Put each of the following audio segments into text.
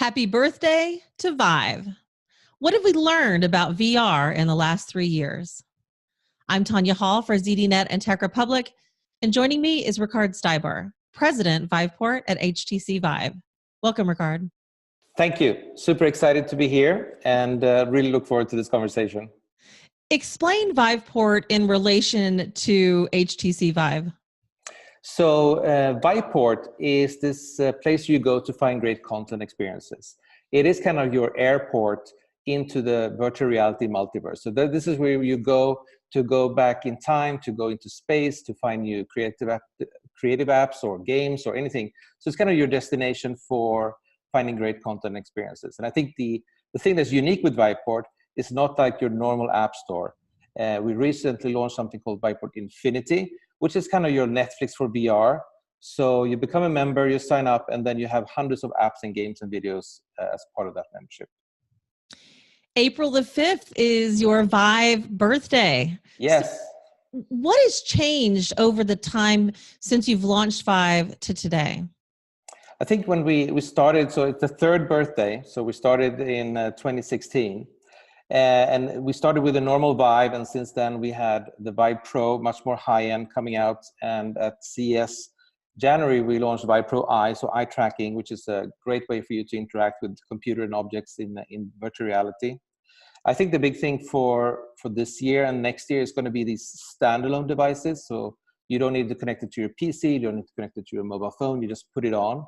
Happy birthday to Vive. What have we learned about VR in the last 3 years? I'm Tonya Hall for ZDNet and Tech Republic, and joining me is Rikard Steiber, President Viveport at HTC Vive. Welcome, Rikard. Thank you. Super excited to be here and really look forward to this conversation. Explain Viveport in relation to HTC Vive. So Viveport is this place you go to find great content experiences. It is kind of your airport into the virtual reality multiverse. So this is where you go to go back in time, to go into space, to find new creative apps or games or anything. So it's kind of your destination for finding great content experiences. And I think the thing that's unique with Viveport is not like your normal app store. We recently launched something called Viveport Infinity, which is kind of your Netflix for VR. So you become a member, you sign up, and then you have hundreds of apps and games and videos as part of that membership. April the 5th is your Vive birthday. Yes. So what has changed over the time since you've launched Vive to today? I think when we started, so it's the third birthday. So we started in 2016. And we started with a normal Vive, and since then we had the Vive Pro, much more high-end, coming out. And at CES January, we launched Vive Pro Eye, so eye tracking, which is a great way for you to interact with computer and objects in virtual reality. I think the big thing for this year and next year is going to be these standalone devices. So you don't need to connect it to your PC, you don't need to connect it to your mobile phone, you just put it on,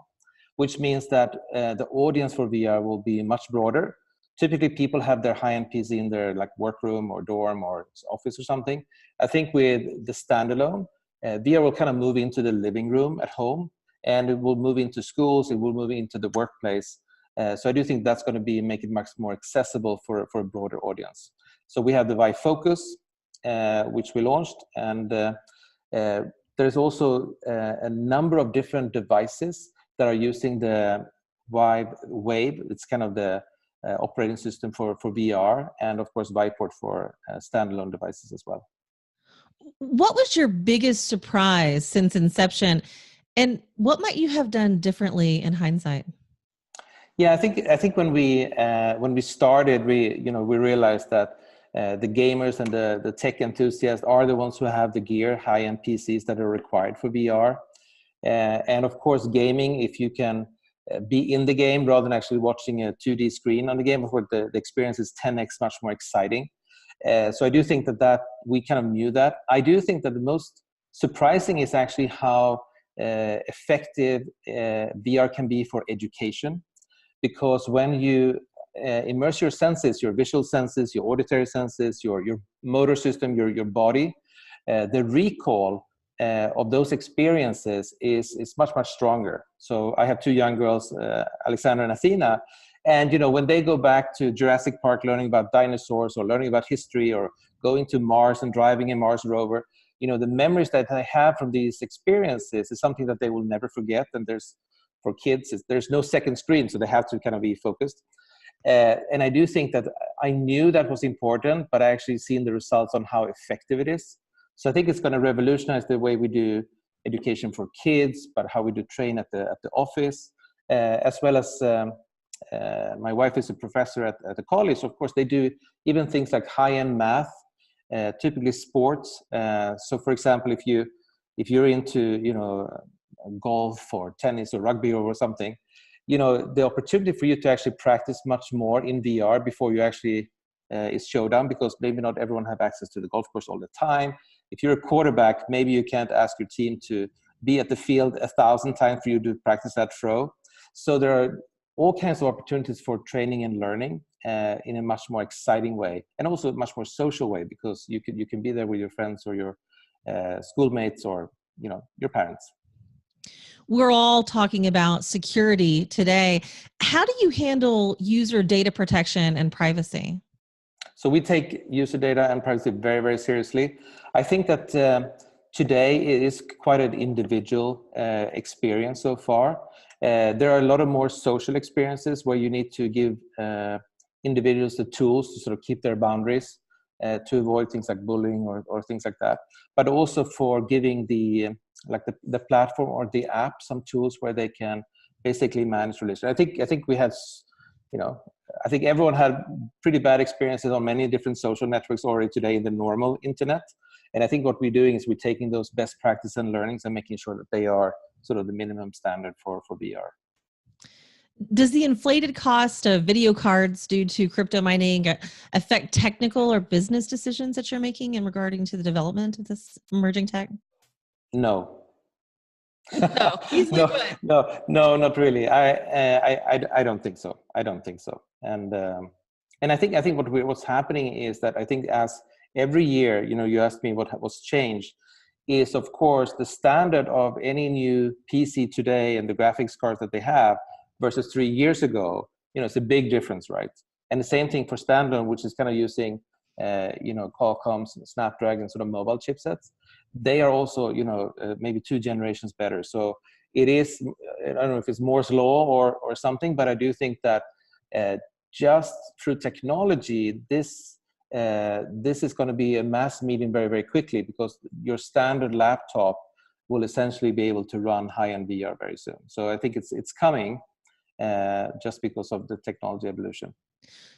which means that the audience for VR will be much broader. Typically, people have their high-end PC in their workroom or dorm or office or something. I think with the standalone, VR will kind of move into the living room at home, and it will move into schools, it will move into the workplace. So I do think that's going to make it much more accessible for a broader audience. So we have the Vive Focus, which we launched, and there's also a number of different devices that are using the Vive Wave. It's kind of the operating system for VR, and of course Viveport for standalone devices as well. What was your biggest surprise since inception, and what might you have done differently in hindsight? Yeah, I think when we started, we realized that the gamers and the tech enthusiasts are the ones who have the gear, high-end PCs that are required for VR, and of course gaming, if you can be in the game rather than actually watching a 2D screen on the game, of course the experience is 10x much more exciting. So I do think that we kind of knew that. I do think that the most surprising is actually how effective VR can be for education, because when you immerse your senses, your visual senses, your auditory senses, your motor system, your body, the recall of those experiences is much stronger. So I have two young girls, Alexandra and Athena, and when they go back to Jurassic Park learning about dinosaurs or learning about history or going to Mars and driving a Mars rover, the memories that they have from these experiences is something that they will never forget. And for kids, there's no second screen, so they have to kind of be focused. And I do think that I knew that was important, but I actually seen the results on how effective it is. So I think it's going to revolutionize the way we do education for kids, but how we do train at the office, as well as my wife is a professor at the college. So of course, they do even things like high-end math, typically sports. So for example, if you're into golf or tennis or rugby or something, the opportunity for you to actually practice much more in VR before you actually is showdown, because maybe not everyone have access to the golf course all the time. If you're a quarterback, maybe you can't ask your team to be at the field 1,000 times for you to practice that throw. So there are all kinds of opportunities for training and learning in a much more exciting way, and also a much more social way, because you can be there with your friends or your schoolmates or your parents. We're all talking about security today. How do you handle user data protection and privacy? So we take user data and privacy very, very seriously. I think that today it is quite an individual experience so far. There are a lot of more social experiences where you need to give individuals the tools to sort of keep their boundaries, to avoid things like bullying or things like that. But also for giving the platform or the app some tools where they can basically managed relation. I think we had, I think everyone had pretty bad experiences on many different social networks already today in the normal internet. And I think what we're doing is we're taking those best practices and learnings and making sure that they are sort of the minimum standard for VR. Does the inflated cost of video cards due to crypto mining affect technical or business decisions that you're making in regarding to the development of this emerging tech? No. No, easily put. No, not really. I don't think so. I don't think so. And I think what's happening is that I think as every year, you asked me what's changed, is of course the standard of any new PC today and the graphics cards that they have versus 3 years ago, it's a big difference, right? And the same thing for standalone, which is kind of using, Qualcomm's Snapdragon sort of mobile chipsets. They are also, maybe 2 generations better. So it is, I don't know if it's Moore's law or something, but I do think that just through technology, this is going to be a mass medium very, very quickly, because your standard laptop will essentially be able to run high-end VR very soon. So I think it's coming just because of the technology evolution.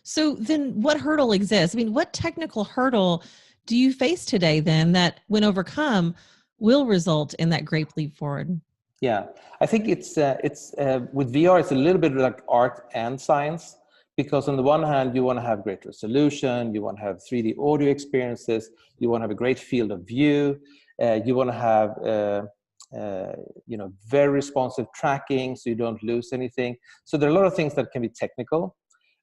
So then what hurdle exists? I mean, what technical hurdle do you face today then that when overcome will result in that great leap forward? Yeah, I think it's with VR, it's a little bit like art and science, because on the one hand, you want to have great resolution, you want to have 3D audio experiences, you want to have a great field of view, you want to have very responsive tracking so you don't lose anything. So there are a lot of things that can be technical.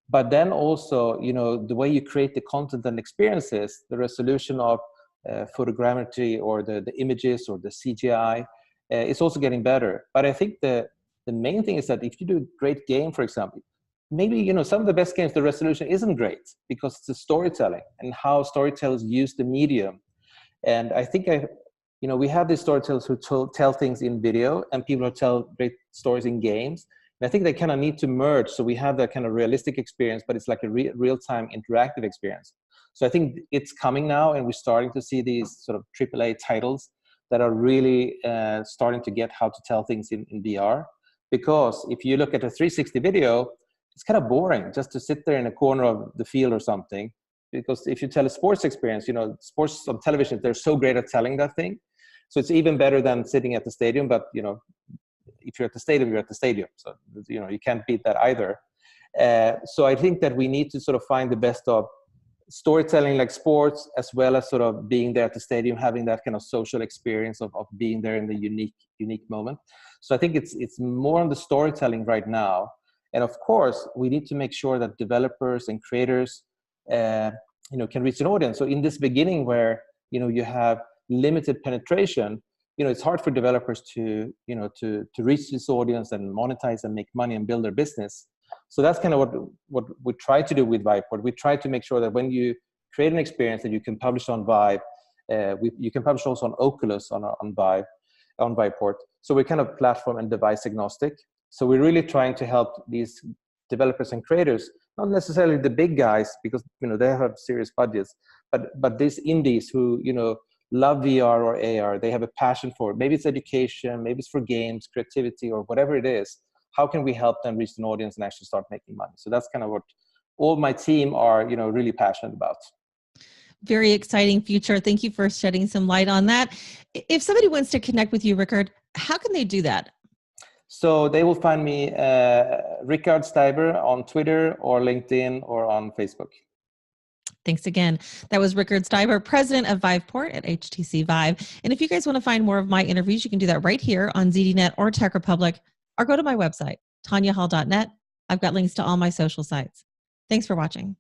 But then also, the way you create the content and experiences, the resolution of photogrammetry or the images or the CGI, is also getting better. But I think the main thing is that if you do a great game, for example, maybe, some of the best games, the resolution isn't great because it's the storytelling and how storytellers use the medium. And I think we have these storytellers who tell things in video and people who tell great stories in games. And I think they kind of need to merge, so we have that kind of realistic experience, but it's like a real-time interactive experience. So I think it's coming now, and we're starting to see these sort of AAA titles that are really starting to get how to tell things in VR. Because if you look at a 360 video, it's kind of boring just to sit there in a corner of the field or something. Because if you tell a sports experience, sports on television, they're so great at telling that thing. So it's even better than sitting at the stadium, but if you're at the stadium, you're at the stadium. So, you can't beat that either. So I think that we need to sort of find the best of storytelling like sports, as well as sort of being there at the stadium, having that kind of social experience of being there in the unique moment. So I think it's more on the storytelling right now. And of course, we need to make sure that developers and creators, can reach an audience. So in this beginning where, you have limited penetration, it's hard for developers to reach this audience and monetize and make money and build their business. So that's kind of what we try to do with Viveport. We try to make sure that when you create an experience that you can publish on Vive, you can publish also on Oculus on Viveport. So we're kind of platform and device agnostic. So we're really trying to help these developers and creators, not necessarily the big guys, because they have serious budgets, but these indies who love VR or AR, they have a passion for it. Maybe it's education, maybe it's for games, creativity, or whatever it is. How can we help them reach an audience and actually start making money? So that's kind of what all my team are, really passionate about. Very exciting future. Thank you for shedding some light on that. If somebody wants to connect with you, Rikard, how can they do that? So they will find me, Rikard Steiber, on Twitter or LinkedIn or on Facebook. Thanks again. That was Rikard Steiber, president of Viveport at HTC Vive. And if you guys want to find more of my interviews, you can do that right here on ZDNet or Tech Republic, or go to my website, tonyahall.net. I've got links to all my social sites. Thanks for watching.